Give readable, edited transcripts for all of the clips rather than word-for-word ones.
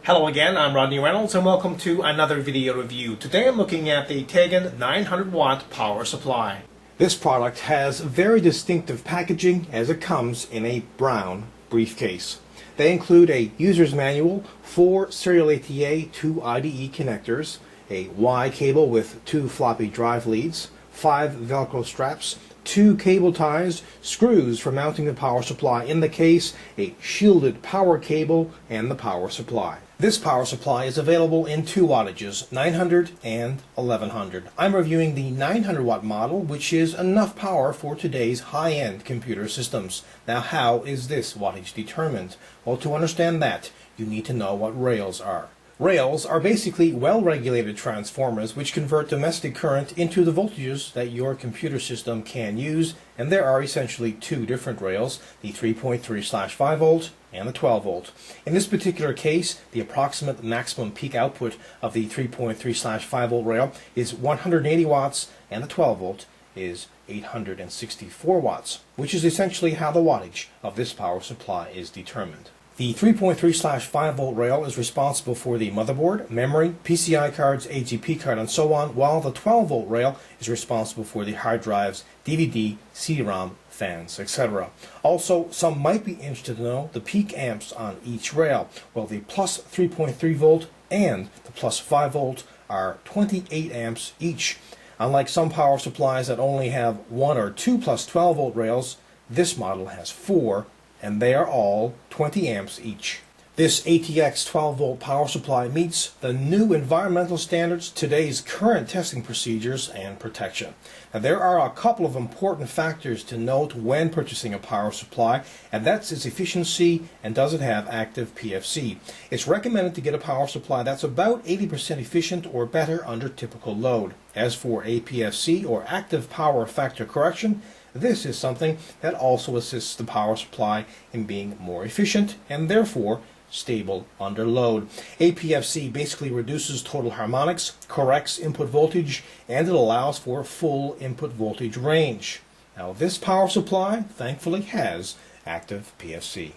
Hello again, I'm Rodney Reynolds and welcome to another video review. Today I'm looking at the Tagan 900-watt power supply. This product has very distinctive packaging as it comes in a brown briefcase. They include a user's manual, 4 serial ATA 2 IDE connectors, a Y cable with 2 floppy drive leads, 5 Velcro straps, 2 cable ties, screws for mounting the power supply in the case, a shielded power cable, and the power supply. This power supply is available in 2 wattages, 900 and 1100. I'm reviewing the 900 watt model, which is enough power for today's high-end computer systems. Now, how is this wattage determined? Well, to understand that, you need to know what rails are. Rails are basically well-regulated transformers which convert domestic current into the voltages that your computer system can use, and there are essentially 2 different rails, the 3.3/5 volt and the 12 volt. In this particular case, the approximate maximum peak output of the 3.3/5 volt rail is 180 watts and the 12 volt is 864 watts, which is essentially how the wattage of this power supply is determined. The 3.3/5 volt rail is responsible for the motherboard, memory, PCI cards, AGP card, and so on, while the 12 volt rail is responsible for the hard drives, DVD, CD-ROM, fans, etc. Also, some might be interested to know the peak amps on each rail. Well, the plus 3.3 volt and the plus 5 volt are 28 amps each. Unlike some power supplies that only have 1 or 2 plus 12 volt rails, this model has 4, and they are all 20 amps each. This ATX 12 volt power supply meets the new environmental standards, today's current testing procedures, and protection. Now, there are a couple of important factors to note when purchasing a power supply, and that's its efficiency and does it have active PFC. It's recommended to get a power supply that's about 80% efficient or better under typical load. As for APFC, or active power factor correction, this is something that also assists the power supply in being more efficient and therefore stable under load. APFC basically reduces total harmonics, corrects input voltage, and it allows for full input voltage range. Now, this power supply thankfully has active PFC.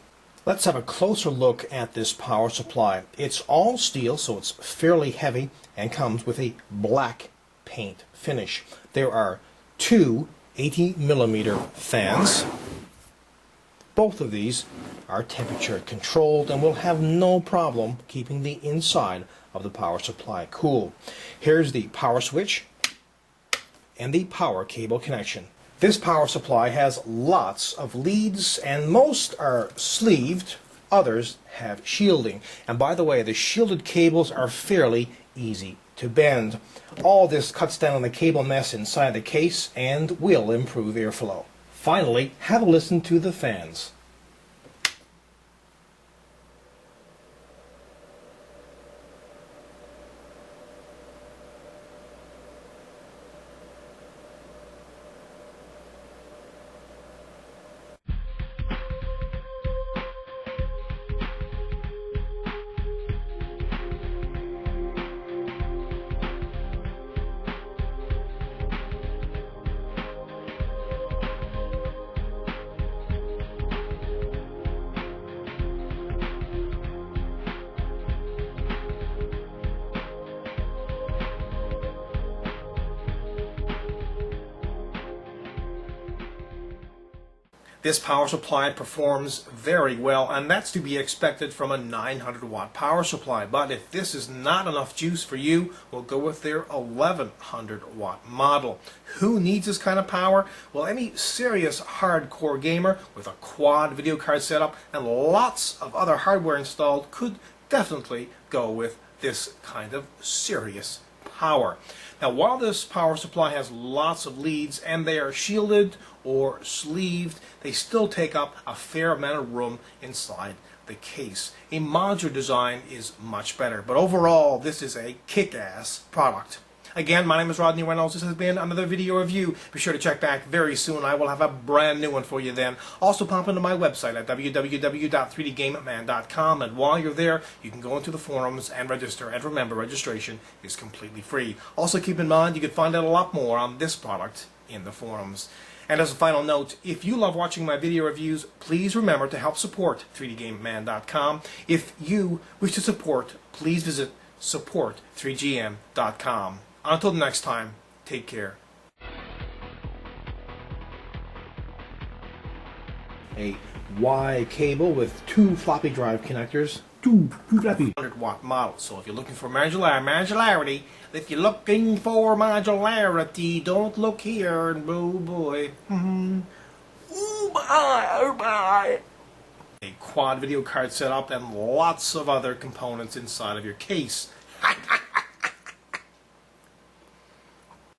Let's have a closer look at this power supply. It's all steel, so it's fairly heavy and comes with a black paint finish. There are 2 80mm fans. Both of these are temperature controlled and will have no problem keeping the inside of the power supply cool. Here's the power switch and the power cable connection. This power supply has lots of leads, and most are sleeved, others have shielding. And by the way, the shielded cables are fairly easy to bend. All this cuts down on the cable mess inside the case and will improve airflow. Finally, have a listen to the fans. This power supply performs very well, and that's to be expected from a 900 watt power supply. But if this is not enough juice for you, we'll go with their 1100 watt model. Who needs this kind of power? Well, any serious hardcore gamer with a quad video card setup and lots of other hardware installed could definitely go with this kind of serious power. Now, while this power supply has lots of leads and they are shielded or sleeved, they still take up a fair amount of room inside the case. A modular design is much better, but overall this is a kick-ass product. Again, my name is Rodney Reynolds. This has been another video review. Be sure to check back very soon. I will have a brand new one for you then. Also pop into my website at www.3dgameman.com, and while you're there, you can go into the forums and register. And remember, registration is completely free. Also keep in mind, you can find out a lot more on this product in the forums. And as a final note, if you love watching my video reviews, please remember to help support 3dgameman.com. If you wish to support, please visit support3gm.com. Until next time, take care. A Y cable with two floppy drive connectors. Two floppy 100-watt model. So if you're looking for modularity, if you're looking for modularity, don't look here. Oh boy. Oh my. A quad video card setup and lots of other components inside of your case.